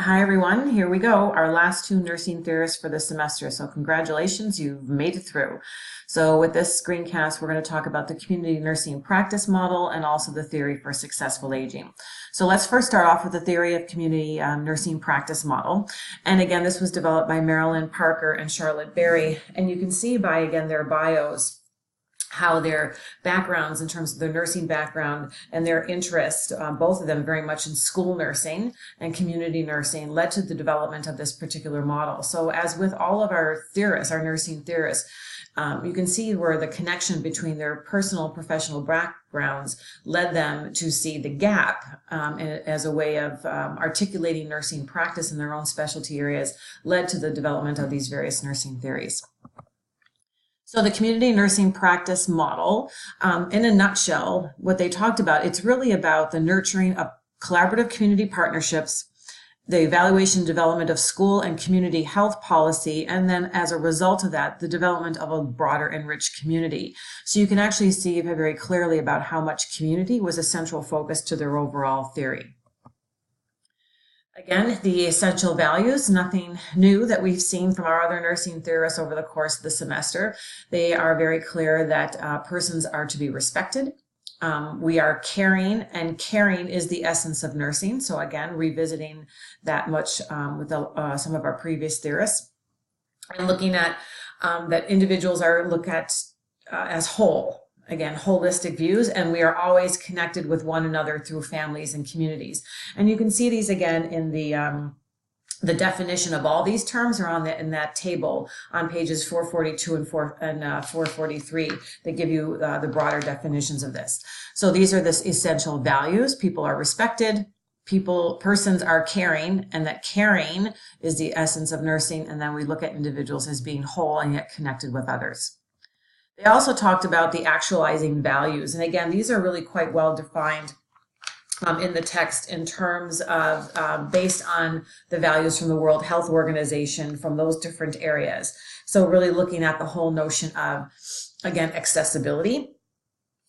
Hi everyone, here we go. Our last two nursing theorists for the semester. So congratulations, you've made it through. So with this screencast, we're going to talk about the community nursing practice model and also the theory for successful aging. So let's first start off with the theory of community nursing practice model. And again, this was developed by Marilyn Parker and Charlotte Berry. And you can see by, again, their bios how their backgrounds in terms of their nursing background and their interest, both of them very much in school nursing and community nursing, led to the development of this particular model. So as with all of our theorists, our nursing theorists, you can see where the connection between their personal and professional backgrounds led them to see the gap as a way of articulating nursing practice in their own specialty areas, led to the development of these various nursing theories. So the community nursing practice model, in a nutshell, what they talked about, it's really about the nurturing of collaborative community partnerships, the evaluation and development of school and community health policy, and then as a result of that, the development of a broader and rich community. So you can actually see very clearly about how much community was a central focus to their overall theory. Again, the essential values, nothing new that we've seen from our other nursing theorists over the course of the semester. They are very clear that persons are to be respected. We are caring, and caring is the essence of nursing. So again, revisiting that much with some of our previous theorists, and looking at that individuals are looked at as whole. Again, holistic views, and we are always connected with one another through families and communities. And you can see these again in the definition of all these terms are in that table on pages 442 and 443 that give you the broader definitions of this. So these are the essential values. People are respected. Persons are caring, and that caring is the essence of nursing. And then we look at individuals as being whole and yet connected with others. They also talked about the actualizing values. And again, these are really quite well defined in the text in terms of based on the values from the World Health Organization from those different areas. So really looking at the whole notion of, again, accessibility,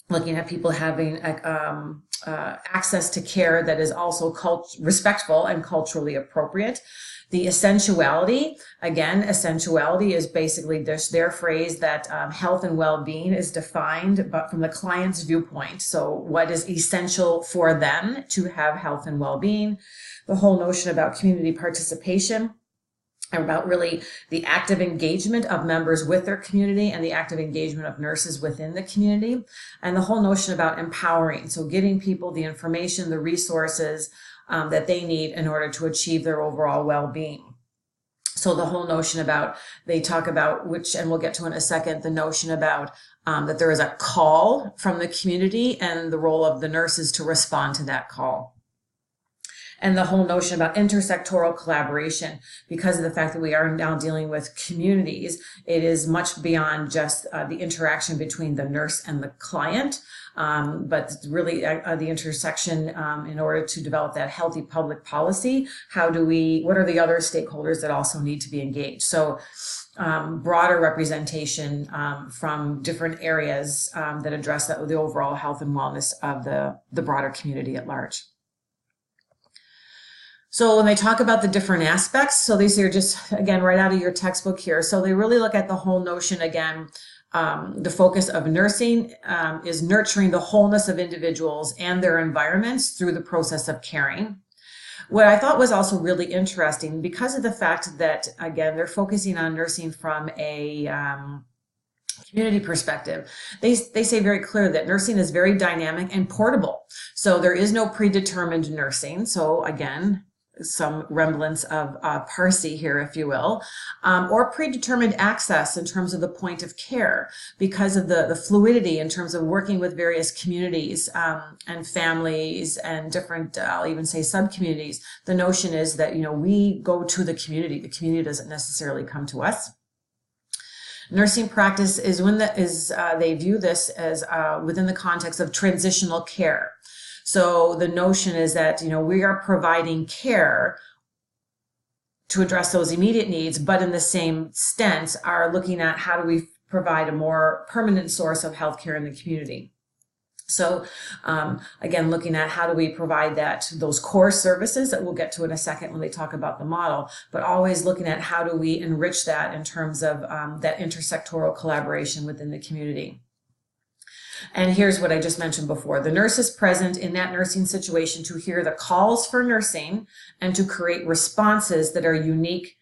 looking at people having access to care that is also respectful and culturally appropriate. The essentiality, again, essentiality is basically their phrase that health and well-being is defined, but from the client's viewpoint. So what is essential for them to have health and well-being? The whole notion about community participation, about really the active engagement of members with their community and the active engagement of nurses within the community, and the whole notion about empowering. So giving people the information, the resources, that they need in order to achieve their overall well-being. So the whole notion about, they talk about, which, and we'll get to in a second, the notion about that there is a call from the community and the role of the nurses to respond to that call. And the whole notion about intersectoral collaboration, because of the fact that we are now dealing with communities, it is much beyond just the interaction between the nurse and the client, but really the intersection in order to develop that healthy public policy. What are the other stakeholders that also need to be engaged? So broader representation from different areas that address the overall health and wellness of the broader community at large. So when they talk about the different aspects, so these are just, again, right out of your textbook here. So they really look at the whole notion, again, the focus of nursing is nurturing the wholeness of individuals and their environments through the process of caring. What I thought was also really interesting, because of the fact that, again, they're focusing on nursing from a community perspective, they say very clear that nursing is very dynamic and portable. So there is no predetermined nursing. So again, some remnants of Parsi here, if you will, or predetermined access in terms of the point of care, because of the fluidity in terms of working with various communities and families and different, I'll even say sub-communities. The notion is that, we go to the community doesn't necessarily come to us. Nursing practice is they view this as within the context of transitional care. So the notion is that, we are providing care to address those immediate needs, but in the same sense are looking at how do we provide a more permanent source of healthcare in the community. So again, looking at how do we provide those core services that we'll get to in a second when they talk about the model, but always looking at how do we enrich that in terms of that intersectoral collaboration within the community. And here's what I just mentioned before. The nurse is present in that nursing situation to hear the calls for nursing and to create responses that are unique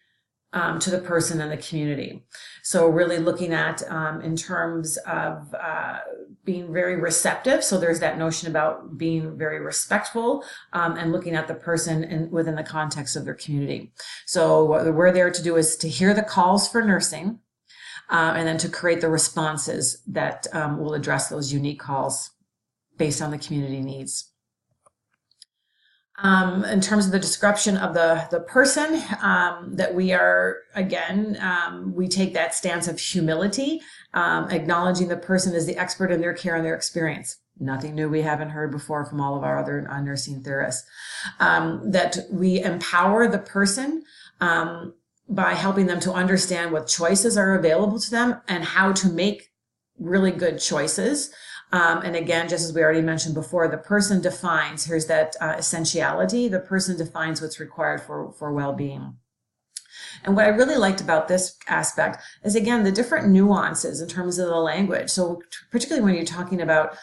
to the person and the community. So really looking at in terms of being very receptive. So there's that notion about being very respectful and looking at the person within the context of their community. So what we're there to do is to hear the calls for nursing and then to create the responses that will address those unique calls based on the community needs. In terms of the description of the person, that we are, again, we take that stance of humility, acknowledging the person is the expert in their care and their experience. Nothing new we haven't heard before from all of our other nursing theorists. That we empower the person by helping them to understand what choices are available to them and how to make really good choices. And again, just as we already mentioned before, the person defines, here's that essentiality, the person defines what's required for well-being. And what I really liked about this aspect is, again, the different nuances in terms of the language. So particularly when you're talking about,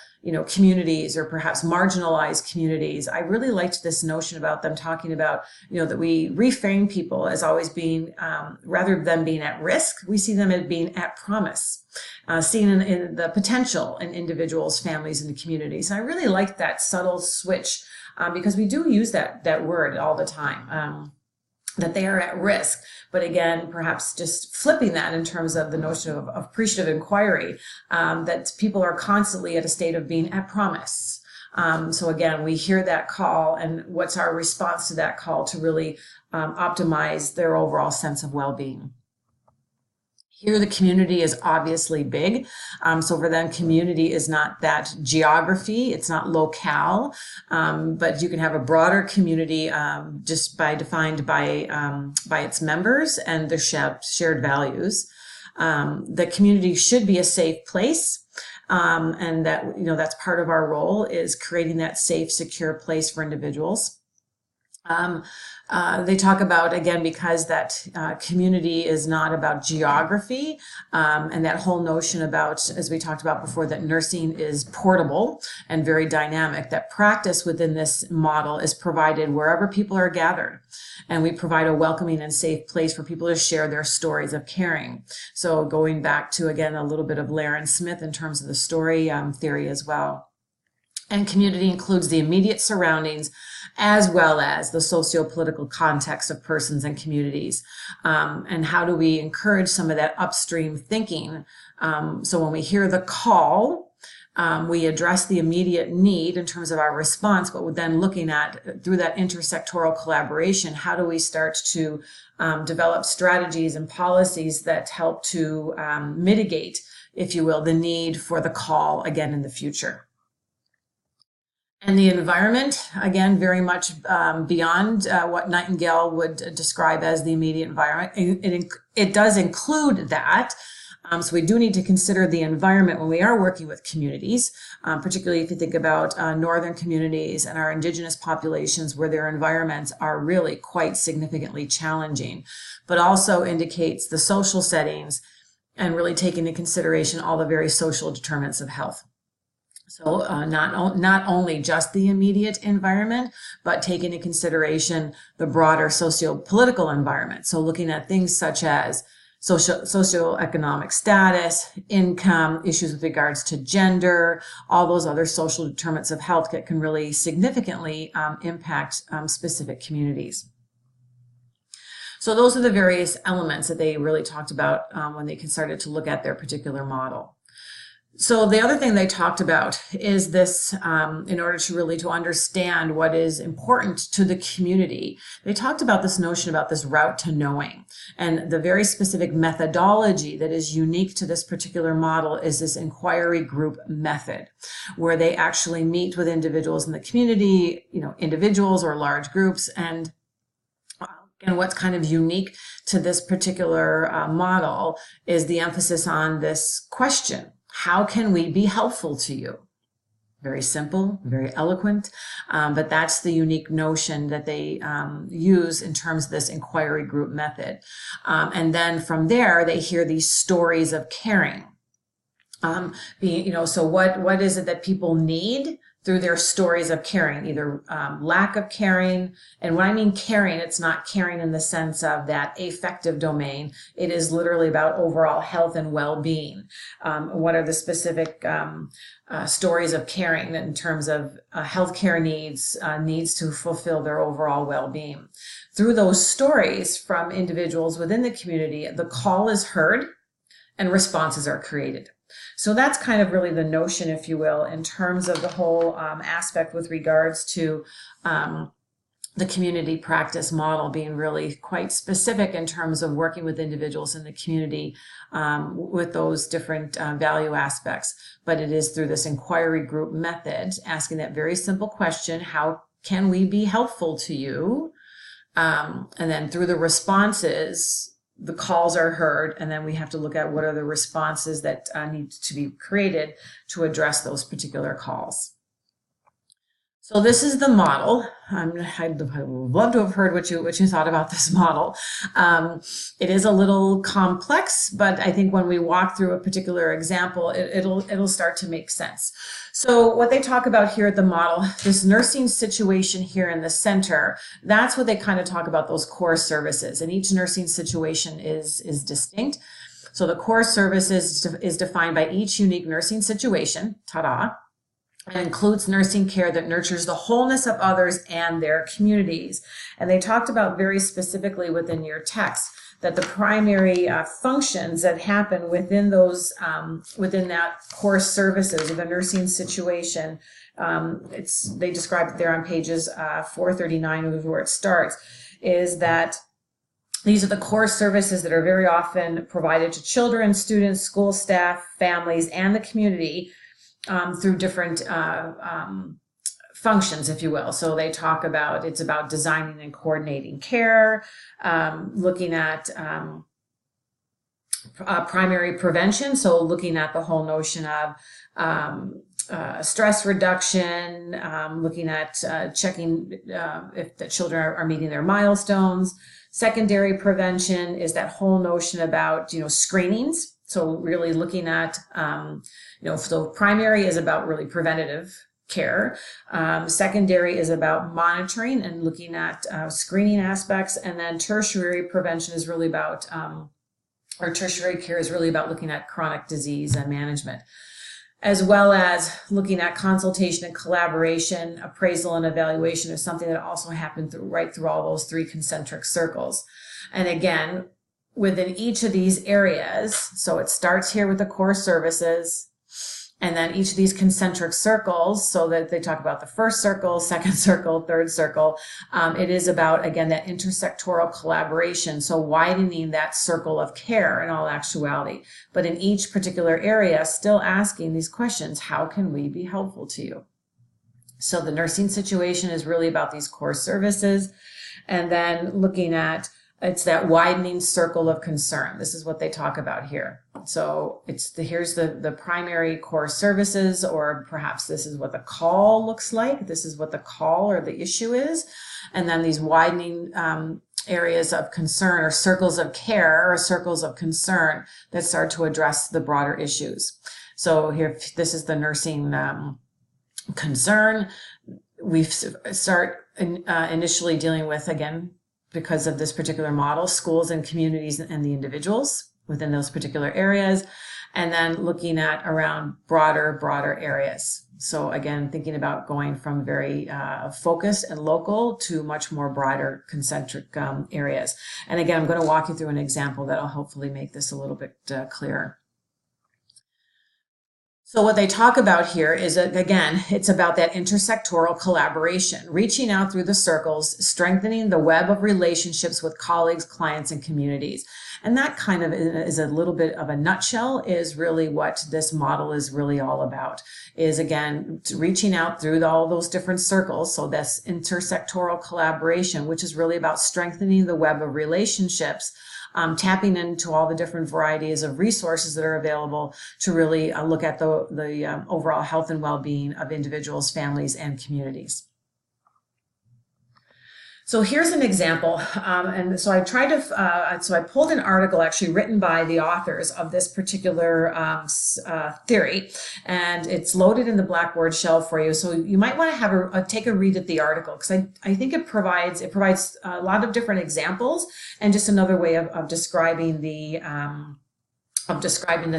communities or perhaps marginalized communities, I really liked this notion about them talking about, that we reframe people as always being, rather than being at risk, we see them as being at promise, seen in the potential in individuals, families, and communities. And I really liked that subtle switch because we do use that word all the time. That they are at risk. But again, perhaps just flipping that in terms of the notion of appreciative inquiry, that people are constantly at a state of being at promise. So again, we hear that call and what's our response to that call to really optimize their overall sense of well-being. Here, the community is obviously big. So for them, community is not that geography. It's not locale, but you can have a broader community just defined by its members and their shared values. The community should be a safe place. And that's part of our role is creating that safe, secure place for individuals. They talk about, again, because that community is not about geography, and that whole notion about, as we talked about before, that nursing is portable and very dynamic, that practice within this model is provided wherever people are gathered. And we provide a welcoming and safe place for people to share their stories of caring. So going back to, again, a little bit of Laren Smith in terms of the story theory as well. And community includes the immediate surroundings as well as the socio-political context of persons and communities. And how do we encourage some of that upstream thinking? So when we hear the call, we address the immediate need in terms of our response, but we're then looking at, through that intersectoral collaboration, how do we start to develop strategies and policies that help to mitigate, if you will, the need for the call again in the future. And the environment, again, very much beyond what Nightingale would describe as the immediate environment. It does include that. So we do need to consider the environment when we are working with communities, particularly if you think about northern communities and our indigenous populations where their environments are really quite significantly challenging, but also indicates the social settings and really take into consideration all the very social determinants of health. So not only just the immediate environment, but take into consideration the broader socio-political environment. So looking at things such as socioeconomic status, income, issues with regards to gender, all those other social determinants of health that can really significantly impact specific communities. So those are the various elements that they really talked about when they started to look at their particular model. So the other thing they talked about is this, in order to really to understand what is important to the community, they talked about this notion about this route to knowing, and the very specific methodology that is unique to this particular model is this inquiry group method, where they actually meet with individuals in the community, individuals or large groups, and what's kind of unique to this particular model is the emphasis on this question. How can we be helpful to you? Very simple, very eloquent, but that's the unique notion that they use in terms of this inquiry group method. And then from there, they hear these stories of caring. So what is it that people need through their stories of caring, either lack of caring. And when I mean caring, it's not caring in the sense of that affective domain. It is literally about overall health and well-being. What are the specific stories of caring in terms of healthcare needs to fulfill their overall well-being? Through those stories from individuals within the community, the call is heard and responses are created. So that's kind of really the notion, if you will, in terms of the whole aspect with regards to the community practice model being really quite specific in terms of working with individuals in the community with those different value aspects. But it is through this inquiry group method, asking that very simple question, how can we be helpful to you? And then through the responses, the calls are heard, and then we have to look at what are the responses that need to be created to address those particular calls. So this is the model. I'd love to have heard what you thought about this model. It is a little complex, but I think when we walk through a particular example, it'll start to make sense. So what they talk about here at the model, this nursing situation here in the center, that's what they kind of talk about, those core services. And each nursing situation is distinct. So the core services is defined by each unique nursing situation, ta-da, and includes nursing care that nurtures the wholeness of others and their communities. And they talked about very specifically within your text that the primary functions that happen within those within that core services of the nursing situation, they describe it there on pages 439 where it starts, is that these are the core services that are very often provided to children, students, school staff, families, and the community through different functions, if you will. So they talk about, it's about designing and coordinating care, looking at primary prevention. So looking at the whole notion of stress reduction, looking at checking if the children are meeting their milestones. Secondary prevention is that whole notion about, screenings. So really looking at, so primary is about really preventative care. Secondary is about monitoring and looking at screening aspects. And then tertiary prevention is really about, or tertiary care is really about looking at chronic disease and management, as well as looking at consultation and collaboration. Appraisal and evaluation is something that also happened right through all those three concentric circles. And again, within each of these areas, so it starts here with the core services, and then each of these concentric circles, so that they talk about the first circle, second circle, third circle. It is about, again, that intersectoral collaboration, so widening that circle of care in all actuality. But in each particular area, still asking these questions, how can we be helpful to you? So the nursing situation is really about these core services, and then looking at, it's that widening circle of concern. This is what they talk about here. So here's the primary core services, or perhaps this is what the call looks like. This is what the call or the issue is. And then these widening areas of concern, or circles of care, or circles of concern that start to address the broader issues. So here, this is the nursing concern. We start initially dealing with, again, because of this particular model, schools and communities and the individuals within those particular areas, and then looking at around broader areas. So again, thinking about going from very focused and local to much more broader concentric areas. And again, I'm going to walk you through an example that'll hopefully make this a little bit clearer. So what they talk about here is, again, it's about that intersectoral collaboration, reaching out through the circles, strengthening the web of relationships with colleagues, clients, and communities. And that kind of is a little bit of a nutshell, is really what this model is really all about, is, again, reaching out through all those different circles. So this intersectoral collaboration, which is really about strengthening the web of relationships tapping into all the different varieties of resources that are available to really look at the overall health and well-being of individuals, families, and communities. So here's an example, and so I tried to, so I pulled an article actually written by the authors of this particular theory, and it's loaded in the Blackboard shell for you. So you might want to have take a read at the article, because I think it provides a lot of different examples and just another way of describing the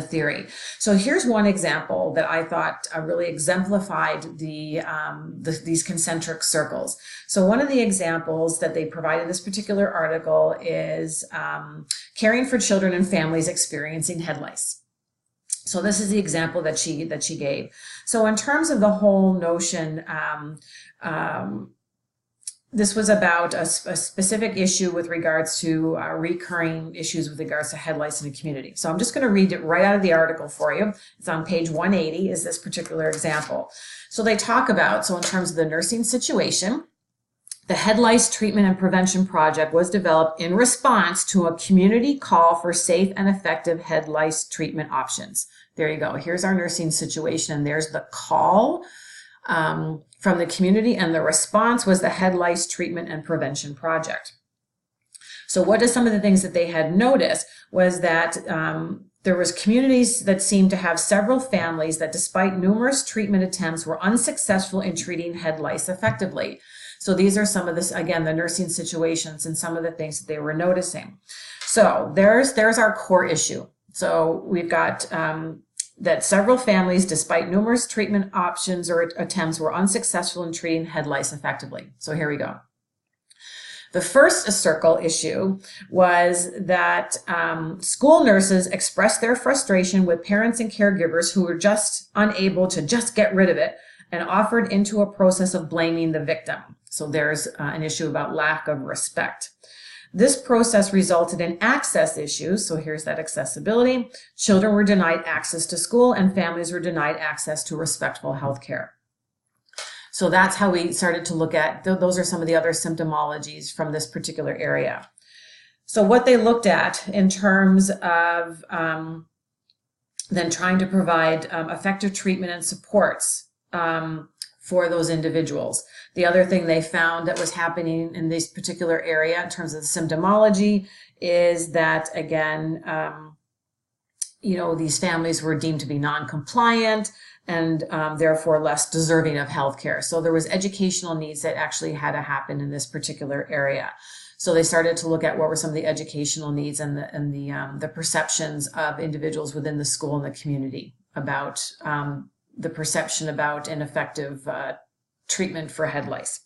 theory. So here's one example that I thought really exemplified these concentric circles. So one of the examples that they provide in this particular article is caring for children and families experiencing head lice. So this is the example that she gave. So in terms of the whole notion, this was about a specific issue with regards to recurring issues with regards to head lice in the community. So I'm just going to read it right out of the article for you. It's on page 180 is this particular example. So they talk about, so in terms of the nursing situation, the head lice treatment and prevention project was developed in response to a community call for safe and effective head lice treatment options. There you go. Here's our nursing situation, and there's the call from the community, and the response was the head lice treatment and prevention project. So what are some of the things that they had noticed was that there was communities that seemed to have several families that, despite numerous treatment attempts, were unsuccessful in treating head lice effectively. So these are some of this, again, the nursing situations and some of the things that they were noticing. So there's our core issue. So we've got that several families, despite numerous treatment options or attempts, were unsuccessful in treating head lice effectively. So here we go. The first circle issue was that school nurses expressed their frustration with parents and caregivers who were just unable to just get rid of it and offered into a process of blaming the victim. So there's an issue about lack of respect. This process resulted in access issues. So here's that accessibility. Children were denied access to school and families were denied access to respectful health care. So that's how we started to look at, those are some of the other symptomologies from this particular area. So what they looked at in terms of then trying to provide effective treatment and supports for those individuals. The other thing they found that was happening in this particular area in terms of the symptomology is that, again, these families were deemed to be non-compliant and therefore less deserving of health care. So there was educational needs that actually had to happen in this particular area. So they started to look at what were some of the educational needs and the perceptions of individuals within the school and the community about the perception about ineffective treatment for head lice.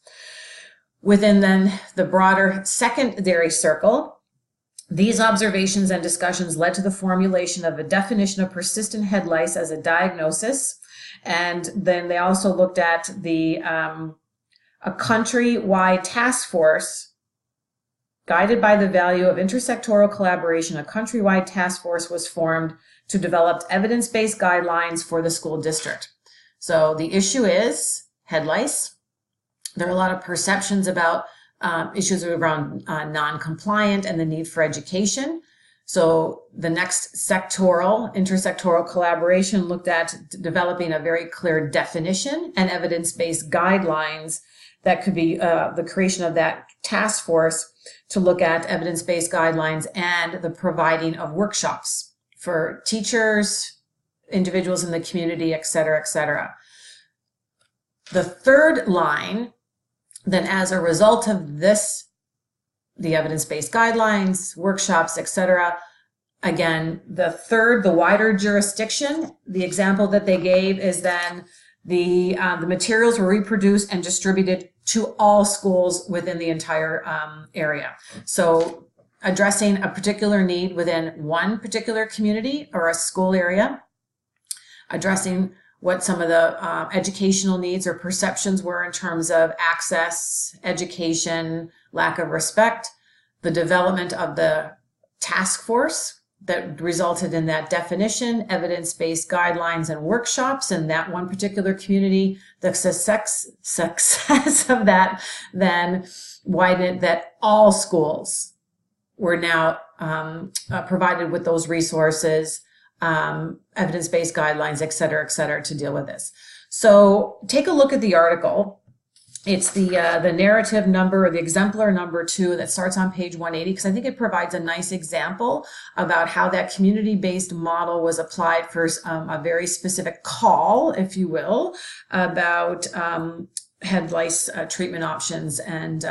Within then the broader secondary circle, these observations and discussions led to the formulation of a definition of persistent head lice as a diagnosis. And then they also looked at a countrywide task force guided by the value of intersectoral collaboration. A countrywide task force was formed to develop evidence-based guidelines for the school district. So the issue is head lice. There are a lot of perceptions about issues around non-compliant and the need for education. So the next intersectoral collaboration looked at developing a very clear definition and evidence-based guidelines that could be the creation of that task force to look at evidence-based guidelines and the providing of workshops for teachers, individuals in the community, et cetera, et cetera. The third line, then as a result of this, the evidence-based guidelines, workshops, et cetera, again, the wider jurisdiction, the example that they gave is then the materials were reproduced and distributed to all schools within the entire area. So addressing a particular need within one particular community or a school area, addressing what some of the educational needs or perceptions were in terms of access, education, lack of respect, the development of the task force that resulted in that definition, evidence-based guidelines and workshops in that one particular community, the success of that then widened that all schools we're now provided with those resources, evidence-based guidelines, et cetera, to deal with this. So take a look at the article. It's the narrative number, or the exemplar number 2, that starts on page 180, because I think it provides a nice example about how that community-based model was applied for a very specific call, if you will, about head lice treatment options and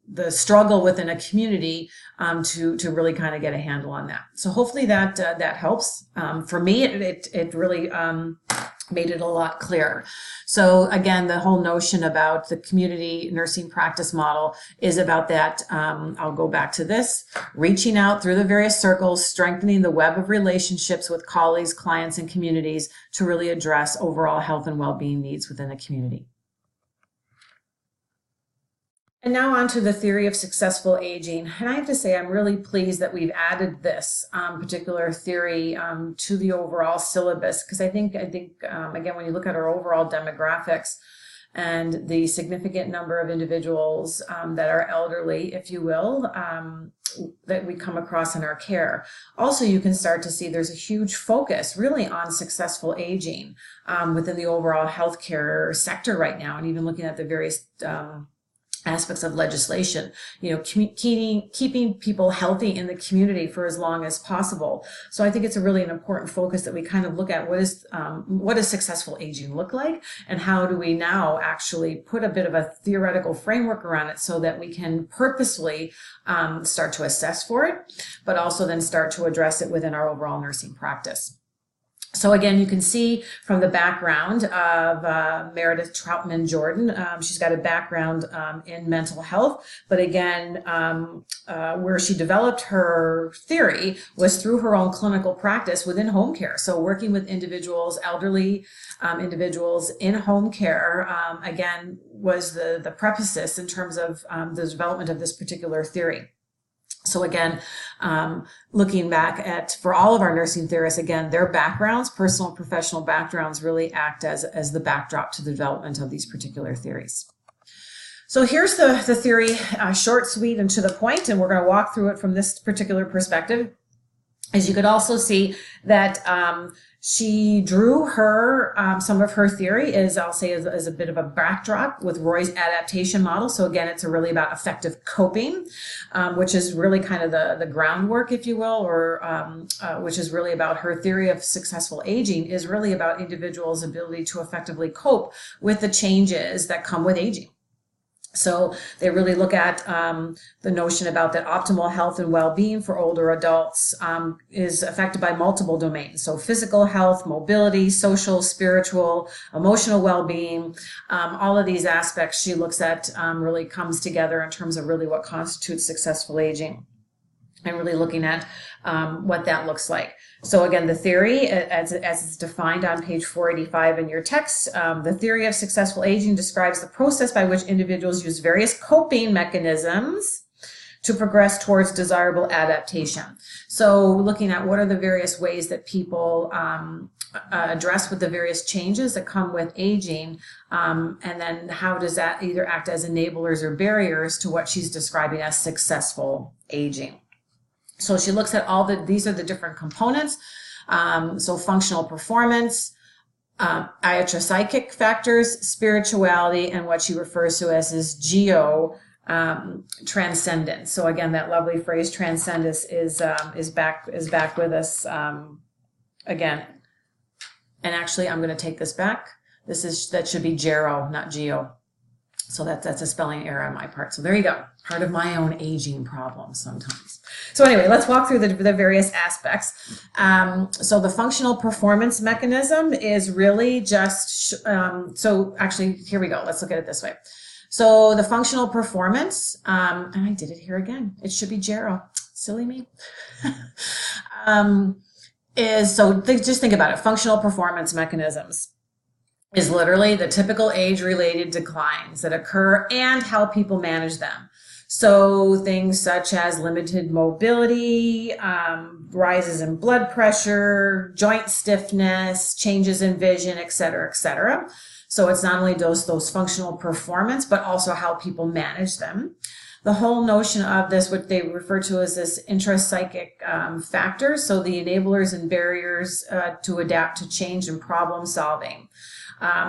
the struggle within a community to really kind of get a handle on that. So hopefully that helps. For me, it really made it a lot clearer. So again, the whole notion about the community nursing practice model is about that. I'll go back to this: reaching out through the various circles, strengthening the web of relationships with colleagues, clients, and communities to really address overall health and well-being needs within a community. And now on to the theory of successful aging. And I have to say, I'm really pleased that we've added this particular theory to the overall syllabus, because I think again, when you look at our overall demographics and the significant number of individuals that are elderly, if you will, that we come across in our care. Also, you can start to see there's a huge focus really on successful aging within the overall healthcare sector right now, and even looking at the various aspects of legislation, keeping people healthy in the community for as long as possible. So I think it's an important focus that we kind of look at what does successful aging look like, and how do we now actually put a bit of a theoretical framework around it so that we can purposefully start to assess for it, but also then start to address it within our overall nursing practice. So again, you can see from the background of Meredith Troutman Jordan, she's got a background in mental health, but again, where she developed her theory was through her own clinical practice within home care. So working with individuals, elderly individuals in home care, again, was the preface in terms of the development of this particular theory. So again, looking back for all of our nursing theorists, again, their backgrounds, personal and professional backgrounds, really act as the backdrop to the development of these particular theories. So here's the theory, short, sweet, and to the point, and we're going to walk through it from this particular perspective. As you could also see that she drew her some of her theory as a bit of a backdrop with Roy's adaptation model. So again, it's really about effective coping, which is really kind of the groundwork, if you will, or which is really about her theory of successful aging, is really about individuals' ability to effectively cope with the changes that come with aging. So they really look at the notion about that optimal health and well-being for older adults is affected by multiple domains. So physical health, mobility, social, spiritual, emotional well-being, all of these aspects she looks at really comes together in terms of really what constitutes successful aging, and really looking at what that looks like. So again, the theory, as it's defined on page 485 in your text, the theory of successful aging describes the process by which individuals use various coping mechanisms to progress towards desirable adaptation. So looking at what are the various ways that people address with the various changes that come with aging, and then how does that either act as enablers or barriers to what she's describing as successful aging. So she looks at these are the different components. So functional performance, iatropsychic factors, spirituality, and what she refers to as geo transcendence. So again, that lovely phrase transcendence is back with us again. And actually, I'm going to take this back. That should be gero, not geo. So that's a spelling error on my part. So there you go. Part of my own aging problem sometimes. So anyway, let's walk through the various aspects. So the functional performance mechanism is really just, so actually, here we go. Let's look at it this way. So the functional performance, and I did it here again. It should be gero. Silly me. Just think about it. Functional performance mechanisms is literally the typical age-related declines that occur and how people manage them. So things such as limited mobility, rises in blood pressure, joint stiffness, changes in vision, et cetera, et cetera. So it's not only those functional performance, but also how people manage them. The whole notion of this, what they refer to as this intrapsychic factors, so the enablers and barriers to adapt to change and problem solving.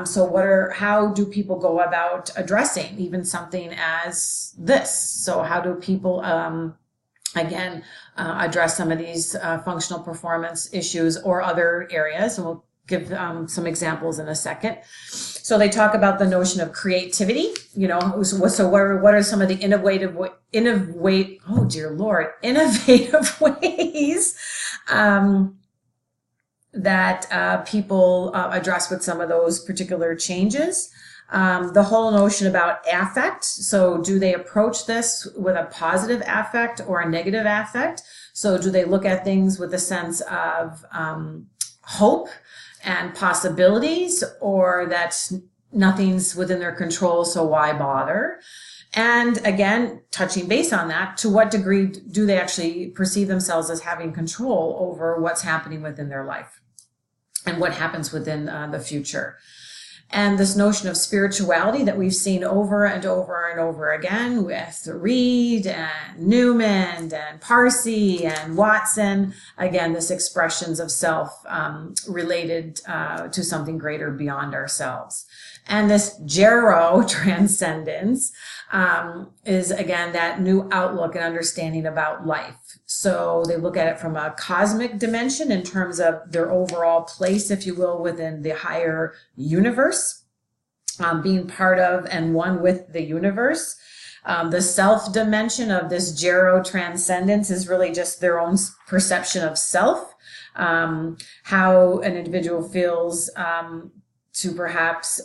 So how do people go about addressing even something as this? So how do people, again, address some of these functional performance issues or other areas? And we'll give some examples in a second. So they talk about the notion of creativity, so what are some of the innovative ways that people address with some of those particular changes. The whole notion about affect. So do they approach this with a positive affect or a negative affect? So do they look at things with a sense of hope and possibilities, or that nothing's within their control, so why bother? And again, touching base on that, to what degree do they actually perceive themselves as having control over what's happening within their life and what happens within the future? And this notion of spirituality that we've seen over and over and over again with Reed and Newman and Parsi and Watson. Again, this expressions of self related to something greater beyond ourselves. And this Gero transcendence is, again, that new outlook and understanding about life. So they look at it from a cosmic dimension in terms of their overall place, if you will, within the higher universe, being part of and one with the universe. The self dimension of this Gero transcendence is really just their own perception of self, how an individual feels to perhaps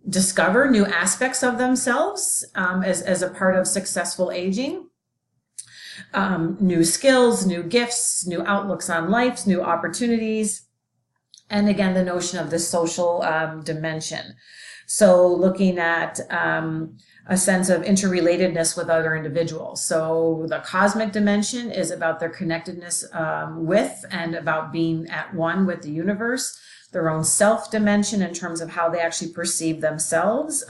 discover new aspects of themselves as a part of successful aging. New skills, new gifts, new outlooks on life, new opportunities. And again, the notion of the social dimension. So looking at a sense of interrelatedness with other individuals. So the cosmic dimension is about their connectedness with and about being at one with the universe. Their own self dimension in terms of how they actually perceive themselves,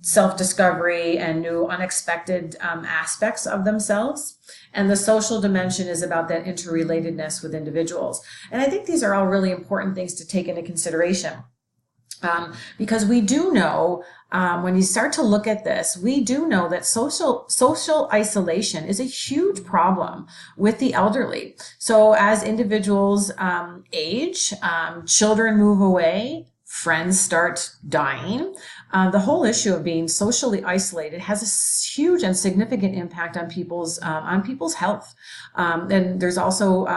self-discovery and new unexpected aspects of themselves. And the social dimension is about that interrelatedness with individuals. And I think these are all really important things to take into consideration. Because we do know, when you start to look at this, we do know that social isolation is a huge problem with the elderly. So as individuals age, children move away, friends start dying, the whole issue of being socially isolated has a huge and significant impact on people's health. And there's also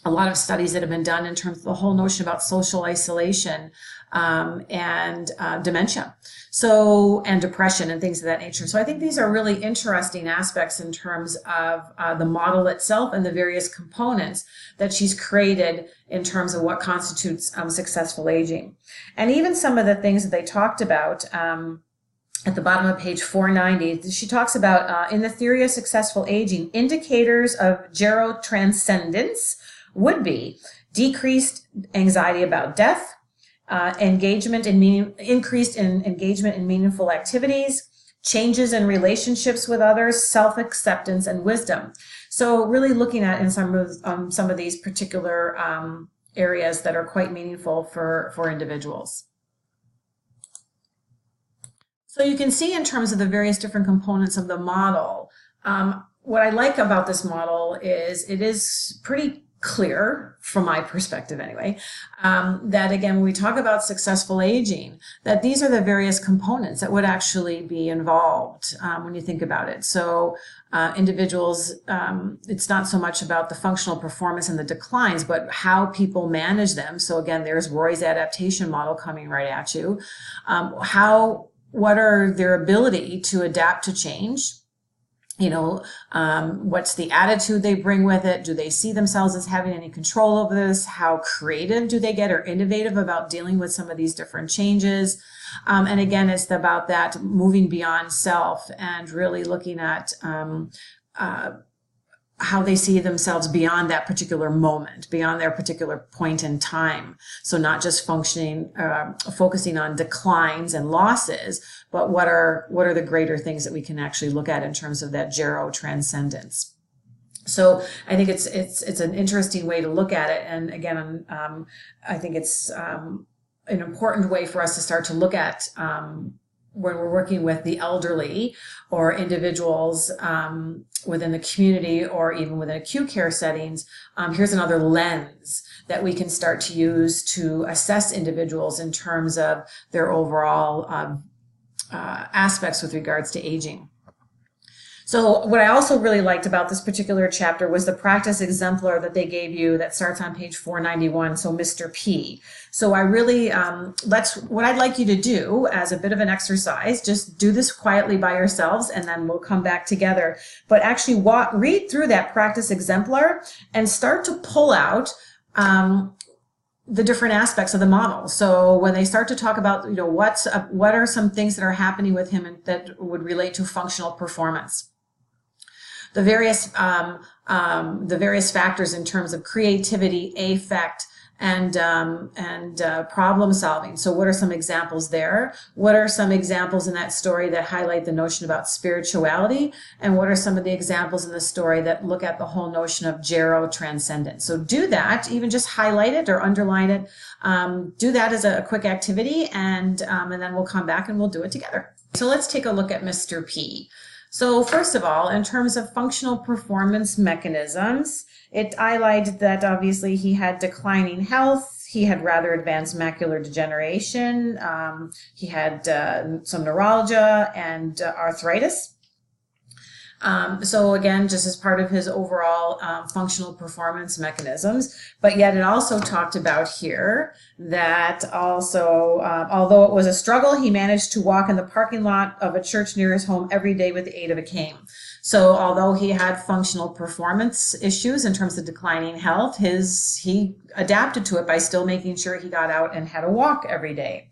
a lot of studies that have been done in terms of the whole notion about social isolation and dementia, and depression and things of that nature. So I think these are really interesting aspects in terms of the model itself and the various components that she's created in terms of what constitutes successful aging. And even some of the things that they talked about at the bottom of page 490, she talks about in the theory of successful aging, indicators of Gero transcendence would be decreased anxiety about death, increased in engagement in meaningful activities, changes in relationships with others, self-acceptance, and wisdom. So really looking at in some of these particular areas that are quite meaningful for individuals. So you can see in terms of the various different components of the model, what I like about this model is it is pretty clear, from my perspective anyway, that again, when we talk about successful aging, that these are the various components that would actually be involved when you think about it. So individuals, it's not so much about the functional performance and the declines, but how people manage them. So again, there's Roy's adaptation model coming right at you. What are their ability to adapt to change? What's the attitude they bring with it? Do they see themselves as having any control over this? How creative do they get or innovative about dealing with some of these different changes? And again, it's about that moving beyond self and really looking at how they see themselves beyond that particular moment, beyond their particular point in time. So not just focusing on declines and losses, but what are the greater things that we can actually look at in terms of that gero transcendence. So I think it's an interesting way to look at it. And again, I think it's an important way for us to start to look at when we're working with the elderly or individuals within the community or even within acute care settings. Here's another lens that we can start to use to assess individuals in terms of their overall aspects with regards to aging. So what I also really liked about this particular chapter was the practice exemplar that they gave you that starts on page 491, so Mr. P. So I really, what I'd like you to do as a bit of an exercise, just do this quietly by yourselves and then we'll come back together. But actually read through that practice exemplar and start to pull out the different aspects of the model. So when they start to talk about, what are some things that are happening with him that would relate to functional performance, the various factors in terms of creativity, affect, and problem solving. So what are some examples there? What are some examples in that story that highlight the notion about spirituality? And what are some of the examples in the story that look at the whole notion of gero transcendence? So do that, even just highlight it or underline it. Do that as a quick activity, and then we'll come back and we'll do it together. So let's take a look at Mr. P. So first of all, in terms of functional performance mechanisms, it highlighted that obviously he had declining health, he had rather advanced macular degeneration, he had some neuralgia and arthritis. So again, just as part of his overall functional performance mechanisms, but yet it also talked about here that also, although it was a struggle, he managed to walk in the parking lot of a church near his home every day with the aid of a cane. So although he had functional performance issues in terms of declining health, he adapted to it by still making sure he got out and had a walk every day.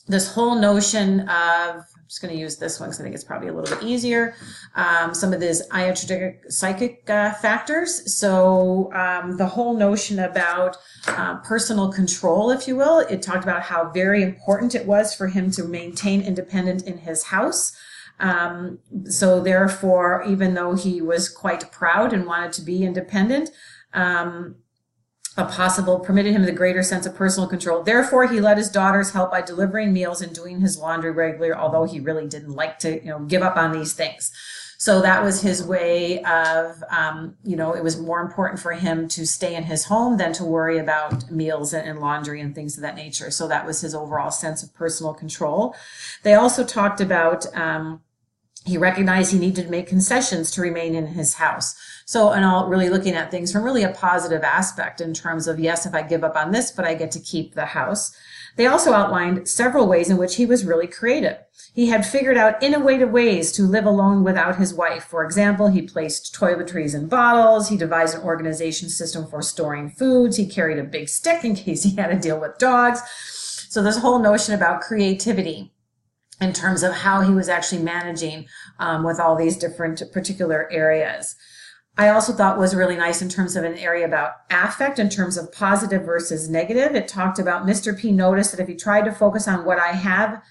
This whole notion of, I'm just going to use this one because I think it's probably a little bit easier. Some of these iatrogenic psychic factors. So the whole notion about personal control, if you will, it talked about how very important it was for him to maintain independence in his house. So therefore, even though he was quite proud and wanted to be independent, permitted him the greater sense of personal control. Therefore, he let his daughters help by delivering meals and doing his laundry regularly, although he really didn't like to, give up on these things. So that was his way of, it was more important for him to stay in his home than to worry about meals and laundry and things of that nature. So that was his overall sense of personal control. They also talked about, he recognized he needed to make concessions to remain in his house. So, and all really looking at things from really a positive aspect in terms of, yes, if I give up on this, but I get to keep the house. They also outlined several ways in which he was really creative. He had figured out innovative ways to live alone without his wife. For example, he placed toiletries in bottles. He devised an organization system for storing foods. He carried a big stick in case he had to deal with dogs. So this whole notion about creativity in terms of how he was actually managing with all these different particular areas. I also thought was really nice in terms of an area about affect, in terms of positive versus negative. It talked about Mr. P noticed that if he tried to focus on what I have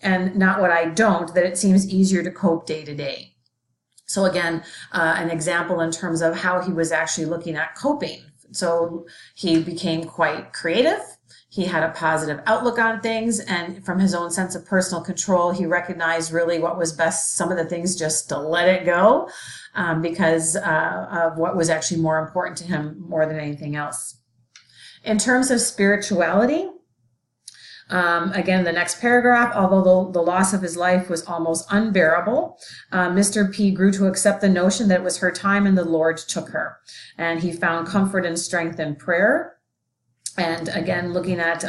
and not what I don't, that it seems easier to cope day to day. So again, an example in terms of how he was actually looking at coping. So he became quite creative. He had a positive outlook on things, and from his own sense of personal control, he recognized really what was best, some of the things just to let it go because of what was actually more important to him more than anything else. In terms of spirituality, again, the next paragraph, although the loss of his life was almost unbearable, Mr. P grew to accept the notion that it was her time and the Lord took her. And he found comfort and strength in prayer. And again, looking at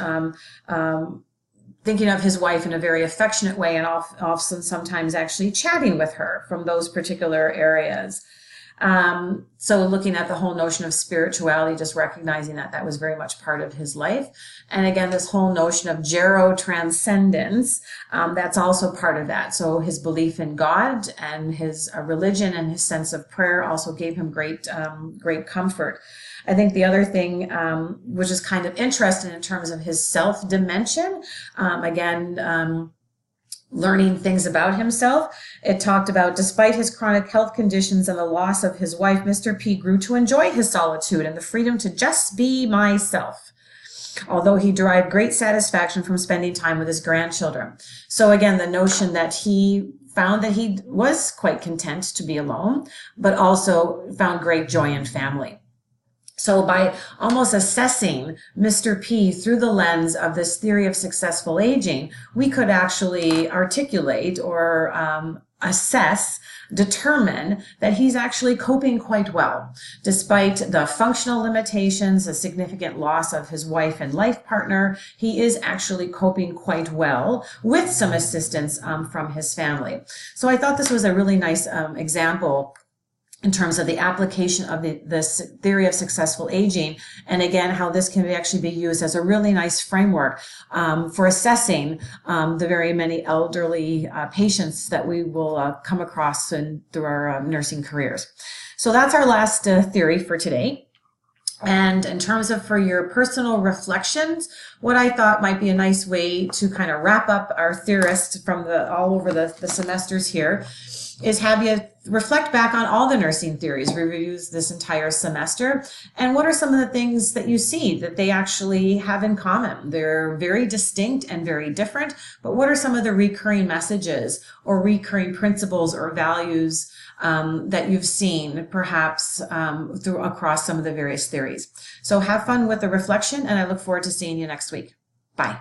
thinking of his wife in a very affectionate way and often sometimes actually chatting with her from those particular areas. So looking at the whole notion of spirituality, just recognizing that that was very much part of his life. And again, this whole notion of gero transcendence, that's also part of that. So his belief in God and his religion and his sense of prayer also gave him great comfort. I think the other thing, which is kind of interesting in terms of his self dimension, learning things about himself. It talked about, despite his chronic health conditions and the loss of his wife, Mr. P grew to enjoy his solitude and the freedom to just be myself, although he derived great satisfaction from spending time with his grandchildren. So again, the notion that he found that he was quite content to be alone, but also found great joy in family. So by almost assessing Mr. P through the lens of this theory of successful aging, we could actually articulate or determine that he's actually coping quite well. Despite the functional limitations, the significant loss of his wife and life partner, he is actually coping quite well with some assistance from his family. So I thought this was a really nice example in terms of the application of this theory of successful aging, and again, how this can actually be used as a really nice framework for assessing the very many elderly patients that we will come across through our nursing careers. So that's our last theory for today. And in terms of for your personal reflections, what I thought might be a nice way to kind of wrap up our theorists from all over the semesters here is have you reflect back on all the nursing theories reviews this entire semester, and what are some of the things that you see that they actually have in common. They're very distinct and very different, but what are some of the recurring messages or recurring principles or values that you've seen perhaps across some of the various theories. So have fun with the reflection, and I look forward to seeing you next week. Bye.